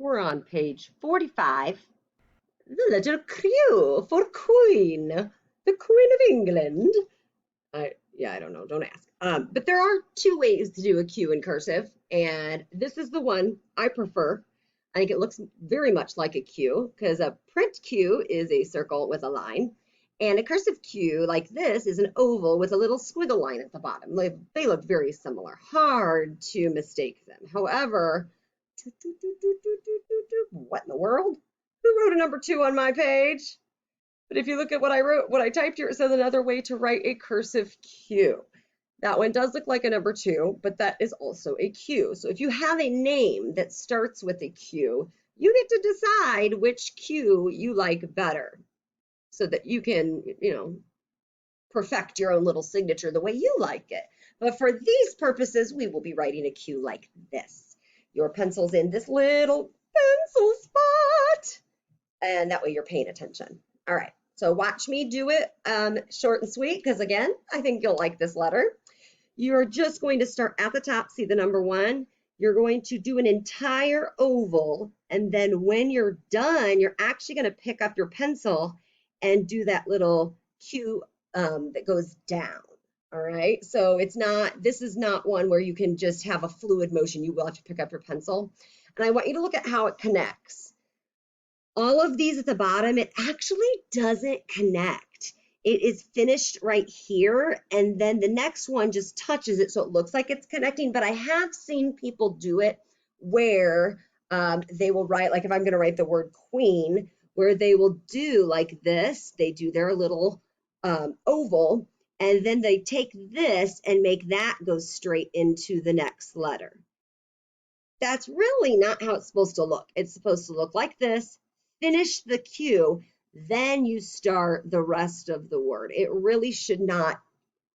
We're on page 45. The little Q for Queen, the Queen of England. I don't know, don't ask. But there are two ways to do a Q in cursive, and this is the one I prefer. I think it looks very much like a Q because a print Q is a circle with a line, and a cursive Q like this is an oval with a little squiggle line at the bottom. They look very similar, hard to mistake them. However, what in the world? Who wrote a number 2 on my page? But if you look at what I wrote, what I typed here, it says another way to write a cursive Q. That one does look like a number 2, but that is also a Q. So if you have a name that starts with a Q, you get to decide which Q you like better so that you can, perfect your own little signature the way you like it. But for these purposes, we will be writing a Q like this. Your pencil's in this little pencil spot, and that way you're paying attention. All right, so watch me do it short and sweet, because again, I think you'll like this letter. You're just going to start at the top, see the number 1. You're going to do an entire oval, and then when you're done, you're actually going to pick up your pencil and do that little Q that goes down. All right, so this is not one where you can just have a fluid motion. You will have to pick up your pencil. And I want you to look at how it connects. All of these at the bottom, it actually doesn't connect. It is finished right here, and then the next one just touches it, so it looks like it's connecting, but I have seen people do it where they will write, like if I'm going to write the word queen, where they will do like this. They do their little oval, and then they take this and make that go straight into the next letter. That's really not how it's supposed to look. It's supposed to look like this. Finish the Q, then you start the rest of the word. It really should not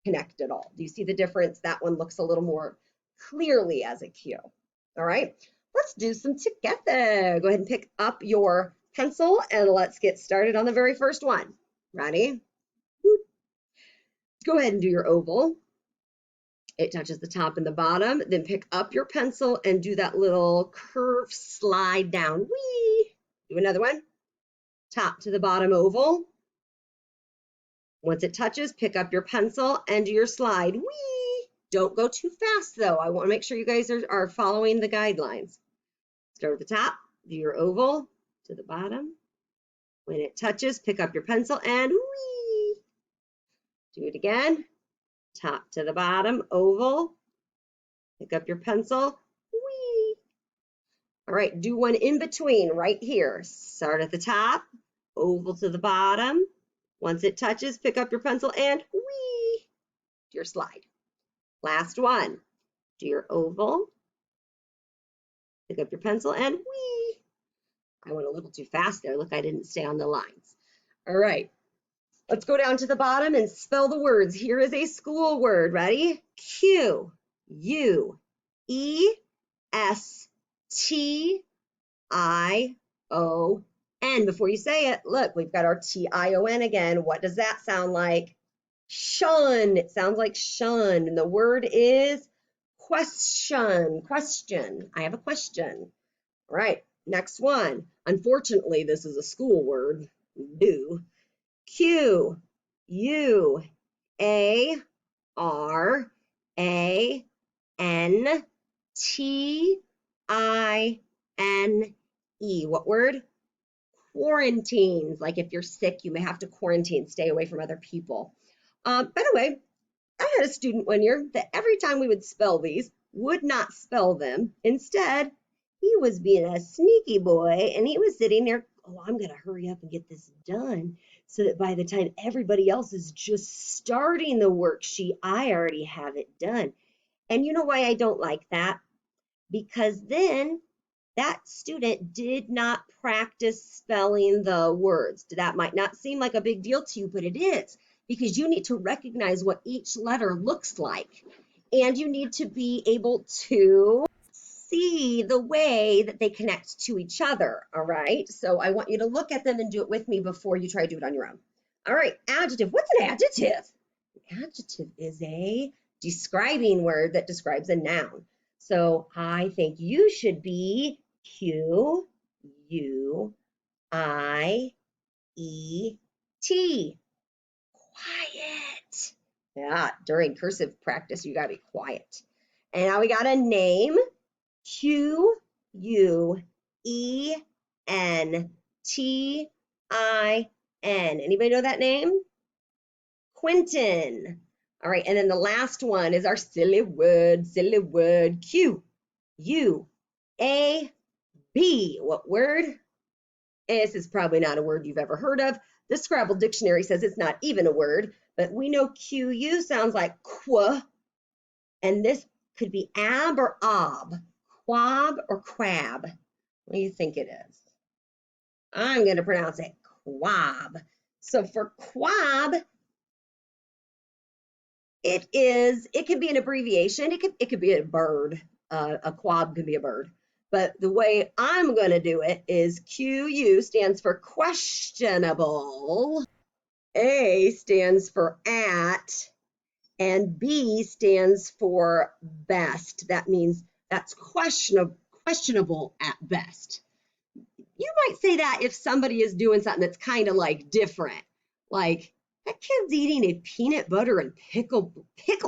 connect at all. Do you see the difference? That one looks a little more clearly as a Q. All right, let's do some together. Go ahead and pick up your pencil and let's get started on the very first one. Ready? Go ahead and do your oval. It touches the top and the bottom. Then pick up your pencil and do that little curve slide down. Whee! Do another one. Top to the bottom oval. Once it touches, pick up your pencil and do your slide. Whee! Don't go too fast though. I want to make sure you guys are following the guidelines. Start at the top, do your oval to the bottom. When it touches, pick up your pencil and whee! Do it again. Top to the bottom, oval. Pick up your pencil, whee! All right, do one in between right here. Start at the top, oval to the bottom. Once it touches, pick up your pencil and whee! Do your slide. Last one. Do your oval. Pick up your pencil and whee! I went a little too fast there. Look, I didn't stay on the lines. All right, let's go down to the bottom and spell the words. Here is a school word. Ready? Q, U, E, S, T, I, O, N. Before you say it, look, we've got our T-I-O-N again. What does that sound like? Shun. It sounds like shun. And the word is question. Question. I have a question. All right, next one. Unfortunately, this is a school word. Do. Q, U, A, R, A, N, T, I, N, E. What word? Quarantines. Like if you're sick, you may have to quarantine, stay away from other people. By the way, I had a student one year that every time we would spell these, would not spell them. Instead, he was being a sneaky boy and he was sitting there, oh, I'm going to hurry up and get this done so that by the time everybody else is just starting the worksheet, I already have it done. And you know why I don't like that? Because then that student did not practice spelling the words. That might not seem like a big deal to you, but it is, because you need to recognize what each letter looks like. And you need to be able to see the way that they connect to each other, all right? So I want you to look at them and do it with me before you try to do it on your own. All right, adjective. What's an adjective? An adjective is a describing word that describes a noun. So I think you should be Q, Q-U-I-E-T. Quiet. Yeah, during cursive practice, you gotta be quiet. And now we got a name. Quentin. Anybody know that name? Quentin. All right, and then the last one is our silly word. Q U A B. What word? This is probably not a word you've ever heard of. The Scrabble dictionary says it's not even a word, but we know QU sounds like qu, and this could be ab or ob, quab or crab. What do you think it is? I'm going to pronounce it quab. So for quab, it could be an abbreviation. It could be a bird. A quab could be a bird. But the way I'm going to do it is QU stands for questionable, A stands for at, and B stands for best. That means that's questionable at best. You might say that if somebody is doing something that's kind of like different, like that kid's eating a peanut butter and pickle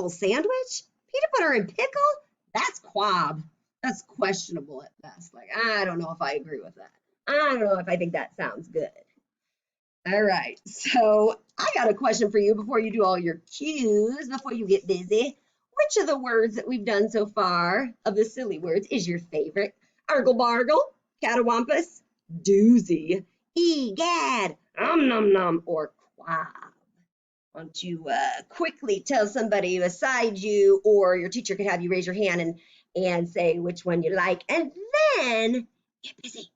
sandwich. Peanut butter and pickle? That's quab. That's questionable at best. Like, I don't know if I agree with that. I don't know if I think that sounds good. All right, so I got a question for you before you do all your cues, before you get busy. Which of the words that we've done so far, of the silly words, is your favorite? Argle bargle, catawampus, doozy, egad, nom nom, or quab? Why don't you quickly tell somebody beside you, or your teacher could have you raise your hand and say which one you like, and then get busy.